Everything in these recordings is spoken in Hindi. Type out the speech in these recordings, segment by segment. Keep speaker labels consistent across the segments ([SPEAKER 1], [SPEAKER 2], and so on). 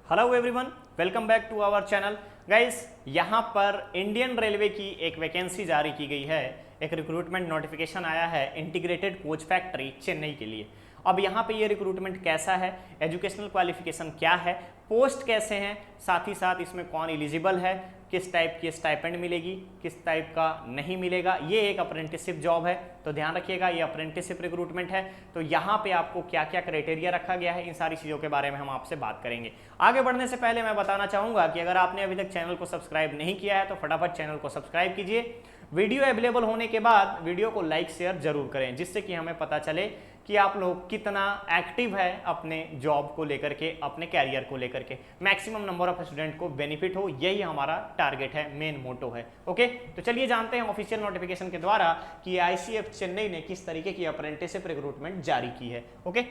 [SPEAKER 1] Hello everyone, welcome back to our channel. Guys, यहाँ पर इंडियन रेलवे की एक वैकेंसी जारी की गई है। एक रिक्रूटमेंट नोटिफिकेशन आया है इंटीग्रेटेड कोच फैक्ट्री चेन्नई के लिए। अब यहाँ पे ये रिक्रूटमेंट कैसा है, एजुकेशनल क्वालिफिकेशन क्या है, पोस्ट कैसे हैं, साथ ही साथ इसमें कौन एलिजिबल है, किस टाइप की स्टाइपेंड मिलेगी, किस टाइप का नहीं मिलेगा। ये एक अप्रेंटिसशिप जॉब है, तो ध्यान रखिएगा ये अप्रेंटिसशिप रिक्रूटमेंट है। तो यहाँ पे आपको क्या क्या क्राइटेरिया रखा गया है, इन सारी चीज़ों के बारे में हम आपसे बात करेंगे। आगे बढ़ने से पहले मैं बताना चाहूँगा कि अगर आपने अभी तक चैनल को सब्सक्राइब नहीं किया है तो फटाफट चैनल को सब्सक्राइब कीजिए। वीडियो अवेलेबल होने के बाद वीडियो को लाइक शेयर जरूर करें, जिससे कि हमें पता चले कि आप लोग कितना एक्टिव है अपने जॉब को लेकर के, अपने कैरियर को लेकर के। मैक्सिमम नंबर ऑफ स्टूडेंट को बेनिफिट हो, यही हमारा टारगेट है, मेन मोटो है। ओके, तो चलिए जानते हैं ऑफिशियल नोटिफिकेशन के द्वारा कि आईसीएफ चेन्नई ने किस तरीके की अप्रेंटिसशिप रिक्रूटमेंट जारी की है। ओके,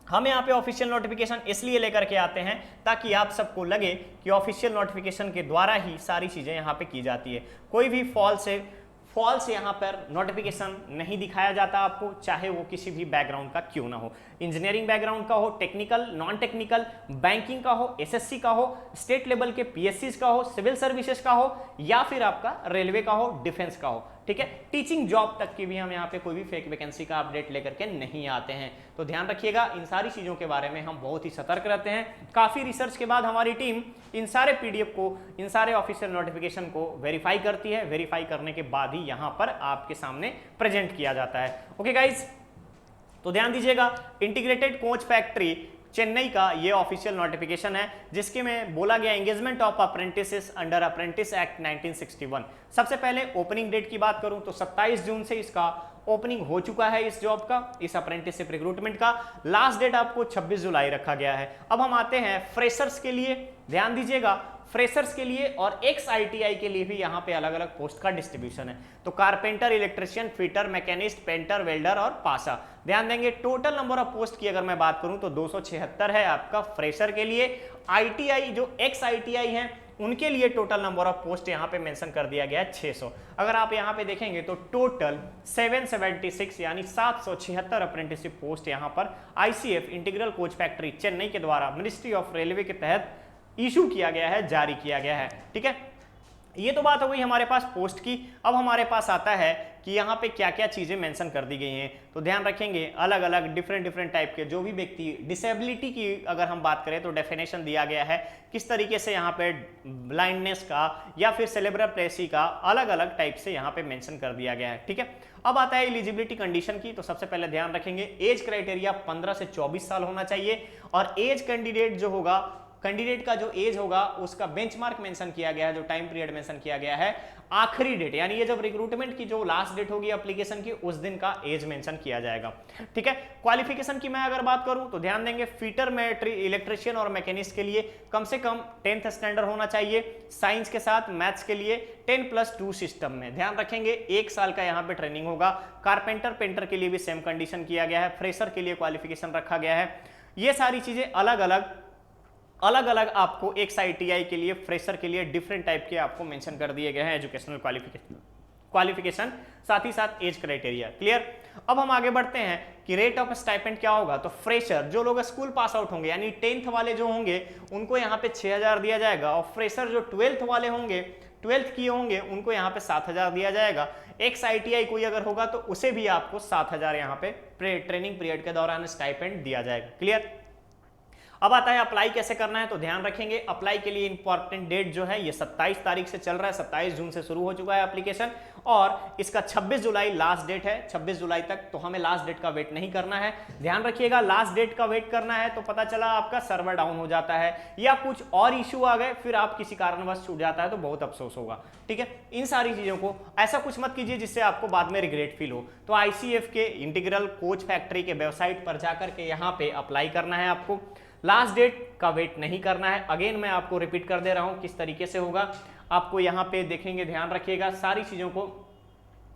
[SPEAKER 1] हम यहाँ पे ऑफिशियल नोटिफिकेशन इसलिए लेकर के आते हैं ताकि आप सबको लगे कि ऑफिशियल नोटिफिकेशन के द्वारा ही सारी चीज़ें यहाँ पे की जाती है। कोई भी फॉल्स यहाँ पर नोटिफिकेशन नहीं दिखाया जाता आपको, चाहे वो किसी भी बैकग्राउंड का क्यों ना हो। इंजीनियरिंग बैकग्राउंड का हो, टेक्निकल, नॉन टेक्निकल, बैंकिंग का हो, एसएससी का हो, स्टेट लेवल के पीएससीज का हो, सिविल सर्विसेज का हो, या फिर आपका रेलवे का हो, डिफेंस का हो। ठीक है, टीचिंग जॉब तक की भी हम यहाँ पे कोई भी फेक वैकेंसी का अपडेट लेकर के नहीं आते हैं। तो ध्यान रखिएगा, इन सारी चीज़ों के बारे में हम बहुत ही सतर्क रहते हैं। काफ़ी रिसर्च के बाद हमारी टीम इन सारे पीडीएफ को, इन सारे ऑफिशियल नोटिफिकेशन को वेरीफाई करती है। वेरीफाई करने के बाद ही यहाँ पर आपके सामने प्रेजेंट किया जाता है। ओके गाइज, तो ध्यान दीजिएगा, इंटीग्रेटेड कोच फैक्ट्री चेन्नई का ये ऑफिशियल नोटिफिकेशन है, जिसके में बोला गया engagement of apprentices under apprentice act 1961। सबसे पहले ओपनिंग डेट की बात करूं तो 27 जून से इसका ओपनिंग हो चुका है, इस जॉब का, इस अप्रेंटिसशिप रिक्रूटमेंट का। लास्ट डेट आपको 26 जुलाई रखा गया है। अब हम आते हैं फ्रेशर्स के लिए। ध्यान दीजिएगा, फ्रेशर्स के लिए और एक्स आईटीआई के लिए भी यहाँ पे अलग अलग पोस्ट का डिस्ट्रीब्यूशन है। तो carpenter, electrician, fitter, machinist, painter, welder और पासा। ध्यान देंगे, टोटल नंबर ऑफ पोस्ट की अगर मैं बात करूं तो 276 है आपका फ्रेशर के लिए। आईटीआई जो एक्स आईटीआई है उनके लिए टोटल नंबर ऑफ पोस्ट यहाँ पे मेंशन कर दिया गया है 600। अगर आप यहाँ पे देखेंगे तो टोटल 776 यानी 776 अप्रेंटिसशिप पोस्ट यहाँ पर ICF integral coach factory Chennai के द्वारा मिनिस्ट्री ऑफ रेलवे के तहत इशू किया गया है, जारी किया गया है। ठीक है, ये तो बात हो गई हमारे पास पोस्ट की। अब हमारे पास आता है कि यहाँ पे क्या क्या चीज़ें मेंशन कर दी गई हैं। तो ध्यान रखेंगे, अलग अलग डिफरेंट टाइप के जो भी व्यक्ति, डिसेबिलिटी की अगर हम बात करें तो डेफिनेशन दिया गया है किस तरीके से यहाँ पे ब्लाइंडनेस का या फिर सेरेब्रल पैलेसी का अलग अलग टाइप से यहाँ पे मेंशन कर दिया गया है। ठीक है, अब आता है एलिजिबिलिटी कंडीशन की। तो सबसे पहले ध्यान रखेंगे, एज क्राइटेरिया 15 से 24 साल होना चाहिए और एज कैंडिडेट जो होगा, कैंडिडेट का जो एज होगा उसका बेंचमार्क मेंशन किया गया है, जो टाइम पीरियड मेंशन किया गया है, आखिरी डेट यानी ये जब रिक्रूटमेंट की जो लास्ट डेट होगी एप्लीकेशन की, उस दिन का एज मेंशन किया जाएगा। ठीक है, क्वालिफिकेशन की मैं अगर बात करूं तो ध्यान देंगे, फिटर, इलेक्ट्रिशियन और मैकेनिस्ट के लिए कम से कम 10th स्टैंडर्ड होना चाहिए। साइंस के साथ मैथ्स के लिए 10+2 सिस्टम में। ध्यान रखेंगे, 1 साल का यहाँ पे ट्रेनिंग होगा। कारपेंटर, पेंटर के लिए भी सेम कंडीशन किया गया है। फ्रेशर के लिए क्वालिफिकेशन रखा गया है। ये सारी चीजें अलग अलग आपको एक्स आईटीआई के लिए, फ्रेशर के लिए डिफरेंट टाइप के आपको मेंशन कर दिए गए हैं एजुकेशनल क्वालिफिकेशन, साथ ही साथ एज क्राइटेरिया। क्लियर, अब हम आगे बढ़ते हैं कि रेट ऑफ स्टाइपेंड क्या होगा। तो फ्रेशर जो लोग स्कूल पास आउट होंगे यानी 10th वाले जो होंगे उनको यहाँ पे 6000 दिया जाएगा, और फ्रेशर जो 12th वाले होंगे, 12th किए होंगे, उनको यहाँ पे 7000 दिया जाएगा। एक्स आईटीआई कोई अगर होगा तो उसे भी आपको 7000 यहाँ पे ट्रेनिंग पीरियड के दौरान स्टाइपेंड दिया जाएगा। क्लियर, अब आता है अप्लाई कैसे करना है। तो ध्यान रखेंगे, अप्लाई के लिए इंपॉर्टेंट डेट जो है ये 27 तारीख से चल रहा है। 27 जून से शुरू हो चुका है एप्लीकेशन और इसका 26 जुलाई लास्ट डेट है। 26 जुलाई तक तो हमें लास्ट डेट का वेट नहीं करना है। ध्यान रखिएगा, लास्ट डेट का वेट करना है तो पता चला आपका सर्वर डाउन हो जाता है या कुछ और इशू आ गए, फिर आप किसी कारणवश छूट जाता है तो बहुत अफसोस होगा। ठीक है, इन सारी चीजों को ऐसा कुछ मत कीजिए जिससे आपको बाद में रिग्रेट फील हो। तो आईसीएफ के इंटीग्रल कोच फैक्ट्री के वेबसाइट पर जाकर के यहाँ पे अप्लाई करना है आपको। लास्ट डेट का वेट नहीं करना है। अगेन मैं आपको रिपीट कर दे रहा हूं किस तरीके से होगा। आपको यहाँ पे देखेंगे, ध्यान रखिएगा सारी चीजों को।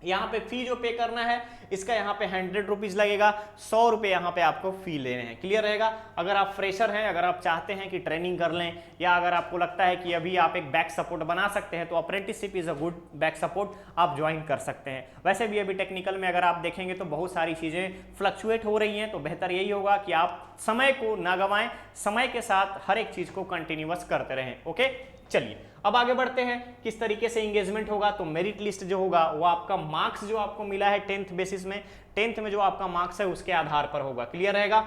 [SPEAKER 1] यहाँ पे फी जो पे करना है इसका यहाँ पे 100 रुपीज़ लगेगा, 100 रुपये यहाँ पे आपको फी लेने हैं। क्लियर रहेगा। अगर आप फ्रेशर हैं, अगर आप चाहते हैं कि ट्रेनिंग कर लें, या अगर आपको लगता है कि अभी आप एक बैक सपोर्ट बना सकते हैं, तो apprenticeship is a good back support, आप ज्वाइन कर सकते हैं। वैसे भी अभी टेक्निकल में अगर आप देखेंगे तो बहुत सारी चीज़ें फ्लक्चुएट हो रही हैं, तो बेहतर यही होगा कि आप समय को ना गंवाएं, समय के साथ हर एक चीज़ को कंटिन्यूअस करते रहें। ओके, चलिए अब आगे बढ़ते हैं। किस तरीके से एंगेजमेंट होगा, तो मेरिट लिस्ट जो होगा वो आपका मार्क्स जो आपको मिला है 10th बेसिस में, 10th में जो आपका मार्क्स है उसके आधार पर होगा। क्लियर रहेगा,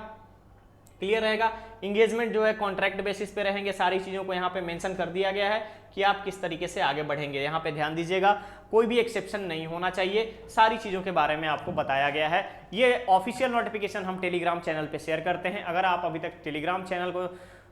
[SPEAKER 1] क्लियर रहेगा। एंगेजमेंट जो है कॉन्ट्रैक्ट बेसिस पे रहेंगे। सारी चीज़ों को यहाँ पे मेंशन कर दिया गया है कि आप किस तरीके से आगे बढ़ेंगे। यहाँ पे ध्यान दीजिएगा, कोई भी एक्सेप्शन नहीं होना चाहिए, सारी चीज़ों के बारे में आपको बताया गया है। ये ऑफिशियल नोटिफिकेशन हम टेलीग्राम चैनल पे शेयर करते हैं। अगर आप अभी तक टेलीग्राम चैनल को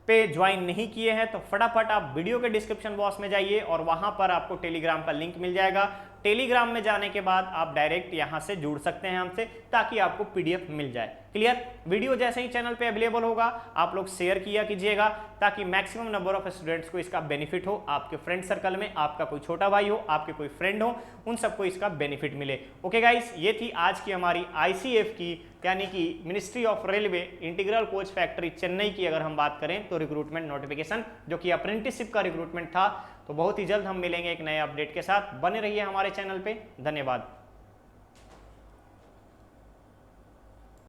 [SPEAKER 1] पे ज्वाइन नहीं किए हैं तो फटाफट आप वीडियो के डिस्क्रिप्शन बॉक्स में जाइए और वहां पर आपको टेलीग्राम का लिंक मिल जाएगा। टेलीग्राम में जाने के बाद आप डायरेक्ट यहां से जुड़ सकते हैं हमसे, ताकि आपको पीडीएफ मिल जाए। क्लियर। वीडियो जैसे ही चैनल पे अवेलेबल होगा आप लोग शेयर किया कीजिएगा, ताकि मैक्सिमम नंबर ऑफ स्टूडेंट्स को इसका बेनिफिट हो। आपके फ्रेंड सर्कल में आपका कोई छोटा भाई हो, आपके कोई फ्रेंड हो, उन सबको इसका बेनिफिट मिले। ओके गाइस, ये थी आज की हमारी आईसीएफ की, यानी कि ministry of railway integral coach factory Chennai की अगर हम बात करें तो रिक्रूटमेंट नोटिफिकेशन, जो कि अप्रेंटिसशिप का रिक्रूटमेंट था। तो बहुत ही जल्द हम मिलेंगे एक नए अपडेट के साथ। बने रहिए हमारे चैनल पे। धन्यवाद।